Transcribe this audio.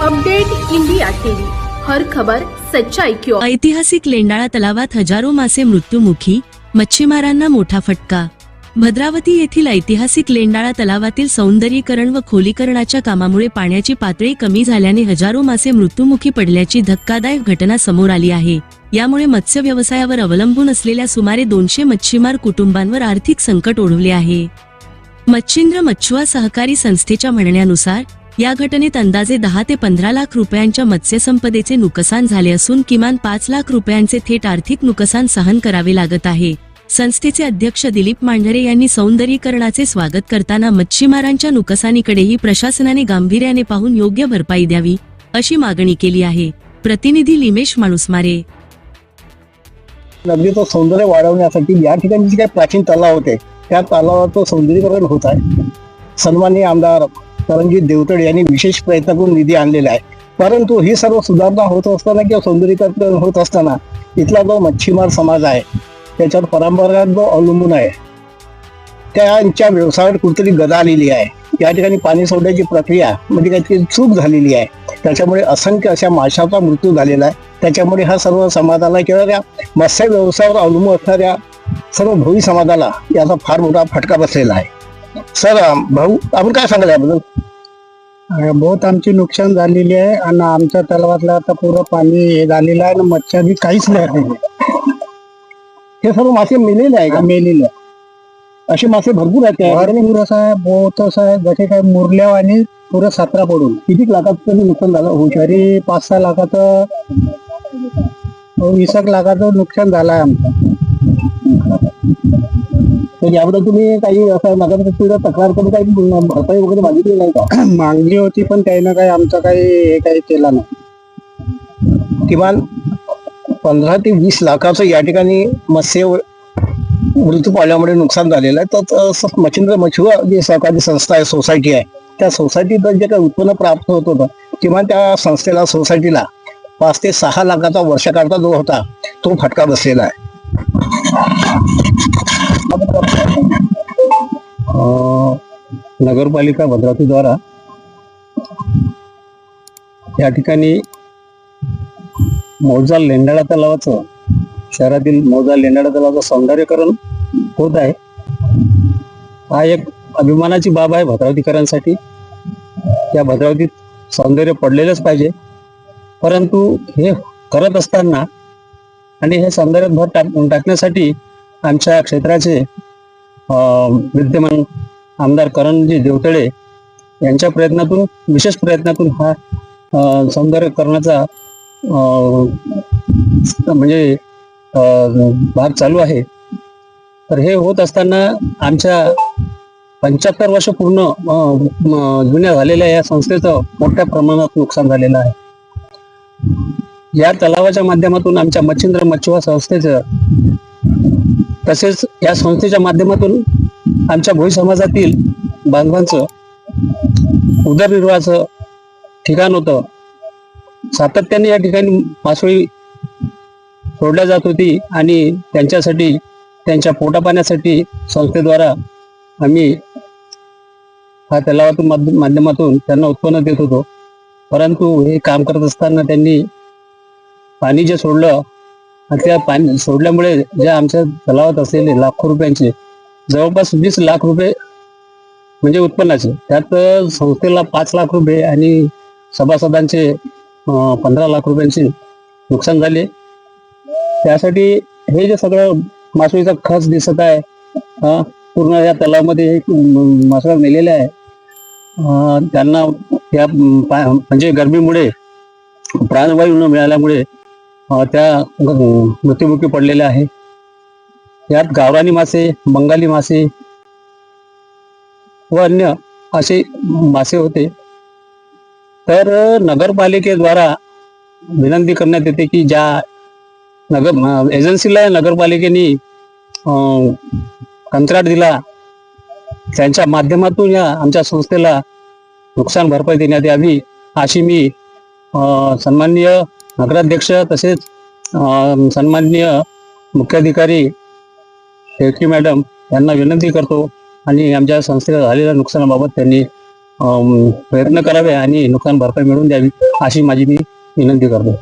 Update India TV, हर खबर सच्चाई की ओर। ऐतिहासिक लेंडाळा तलावात हजारो मासे मृत्युमुखी, मच्छीमारांना मोठा फटका। भद्रावती येथील ऐतिहासिक लेंडाळा तलावातील सौंदर्यीकरण व खोलीकरणाच्या कामामुळे पाण्याची पातळी कमी झाल्याने हजारो मासे मृत्युमुखी पडल्याची धक्कादायक घटना समोर आली आहे। यामुळे मत्स्य व्यवसायावर अवलंबून असलेल्या सुमारे 200 मच्छीमार कुटुंबांवर आर्थिक संकट ओढवले आहे। मच्छिंद्र मच्छुआ सहकारी संस्थेच्या म्हणण्यानुसार या घटनेत अंदाजे 10 ते 15 लाख रुपयांच्या मत्स्यसंपदेचे नुकसान झाले असून किमान 5 लाख रुपयांचे थेट आर्थिक नुकसान सहन करावे लागत आहे। संस्थेचे अध्यक्ष दिलीप मांढरे यांनी सौंदर्यीकरणाचे स्वागत करताना मच्छीमारांच्या नुकसानीकडेही प्रशासनाने गांभीर्याने पाहून योग्य भरपाई द्यावी अशी मागणी केली आहे। प्रतिनिधी लिमेश माणूसमारे। नदीचं सौंदर्य वाढवण्यासाठी या ठिकाणी जे काही प्राचीन तलाव होते त्या तलावाचं सौंदर्यीकरण होत आहे। सन्माननीय आमदार रणजित देवतळे यांनी विशेष प्रयत्न करून निधी आणलेला आहे, परंतु ही सर्व सुधारणा होत असताना किंवा सौंदर्यीकरण होत असताना इथला जो मच्छीमार समाज आहे त्याच्यावर परंपरागत जो अवलंबून आहे त्यांच्या व्यवसायावर कुठेतरी गदा आलेली आहे। या ठिकाणी पाणी सोडण्याची प्रक्रिया म्हणजे काहीतरी चूक झालेली आहे, त्याच्यामुळे असंख्य अशा माशाचा मृत्यू झालेला आहे। त्याच्यामुळे हा सर्व समाजाला किंवा त्या मत्स्य व्यवसायावर अवलंबून असणाऱ्या सर्व भोई समाजाला याचा फार मोठा फटका बसलेला आहे। सर भाऊ, आपण काय सांगाल याबद्दल? बहुत आमची नुकसान झालेली आहे आणि आमच्या तलावातलं आता पुरं पाणी हे झालेलं आहे आणि मच्छर बी काहीच नाही। हे सर्व मासे मेलेले आहे का? मेलेले असे मासे भरपूर आहेत भरपूर असं आहे, बहुत असं आहे, जसे काय मुरल्या आणि पुरं 17 पडून किती लाखाचं नुकसान झालं? हो, तरी 5-6 लाखाचं 20 लाखाचं नुकसान झालं आहे आमचं। तर याबद्दल तुम्ही काही असं नगरपालिकेला तक्रार करून काही भरपाई वगैरे मागितली नाही का? मागणी होती पण त्यानं काही आमचं काही केलं नाही। किमान 15 ते 20 लाखाचं या ठिकाणी मत्स्य मृत्यू पावल्यामुळे नुकसान झालेलं आहे। तर मच्छिंद्र मच्छुआ जी सहकारी संस्था आहे, सोसायटी आहे, त्या सोसायटीत जे काही उत्पन्न प्राप्त होत होतं किमान त्या संस्थेला, सोसायटीला 5 ते 6 लाखाचा वर्षाकरता जो होता तो फटका बसलेला आहे। नगरपालिका भद्रावती द्वारा या ठिकाणी मौजा लेंडाळा तलावाचं, शहरातील मौजा लेंडाळा तलावाचं सौंदर्यीकरण होत आहे। हा एक अभिमानाची बाब आहे भद्रावतीकरांसाठी। या भद्रावतीत सौंदर्य पडलेलंच पाहिजे, परंतु हे करत असताना आणि हे सौंदर्यात भर टाकण्यासाठी आमच्या क्षेत्राचे विद्यमान आमदार करणजी देवतळे यांच्या प्रयत्नातून, विशेष प्रयत्नातून हा सौंदर्यीकरणाचा म्हणजे भाग चालू आहे। तर हे होत असताना आमच्या 75 वर्ष पूर्ण जुन्या झालेल्या या संस्थेचं मोठ्या प्रमाणात नुकसान झालेलं आहे। या तलावाच्या माध्यमातून आमच्या मच्छिंद्र मच्छुआ संस्थेचं, तसेच या संस्थेच्या माध्यमातून आमच्या भोई समाजातील बांधवांचं उदरनिर्वाहाचं ठिकाण होतं। सातत्याने या ठिकाणी मासोळी सोडल्या जात होती आणि त्यांच्यासाठी, त्यांच्या पोटापाण्यासाठी संस्थेद्वारा आम्ही हा तलावातून माध्यमातून त्यांना उत्पन्न देत होतो। परंतु हे काम करत असताना त्यांनी पाणी जे सोडलं, त्या पाणी सोडल्यामुळे ज्या आमच्या तलावात असलेले लाखो रुपयांचे, जवळपास 20 लाख रुपये म्हणजे उत्पन्नाचे, त्यात संस्थेला 5 लाख रुपये आणि सभासदांचे 15 लाख रुपयांचे नुकसान झाले। त्यासाठी हे जे सगळं मासळीचा खर्च दिसत आहे, पूर्ण या तलावामध्ये मासळ्या मेलेल्या आहे, त्यांना या म्हणजे गरमीमुळे प्राणवायू न मिळाल्यामुळे त्या मृत्युमुखी पडलेल्या आहे। यात गावरानी मासे, बंगाली मासे व अन्य असे मासे होते। तर नगरपालिकेद्वारा विनंती करण्यात येते की ज्या एजन्सीला नगरपालिकेने कंत्राट दिला त्यांच्या माध्यमातून या आमच्या संस्थेला नुकसान भरपाई देण्यात यावी अशी मी सन्माननीय नगराध्यक्ष तसेच सन्माननीय मुख्याधिकारी शेळके मॅडम यांना विनंती करतो आणि आमच्या संस्थेला झालेल्या नुकसानाबाबत त्यांनी प्रयत्न करावे आणि नुकसान भरपाई मिळवून द्यावी अशी माझी मी विनंती करतो.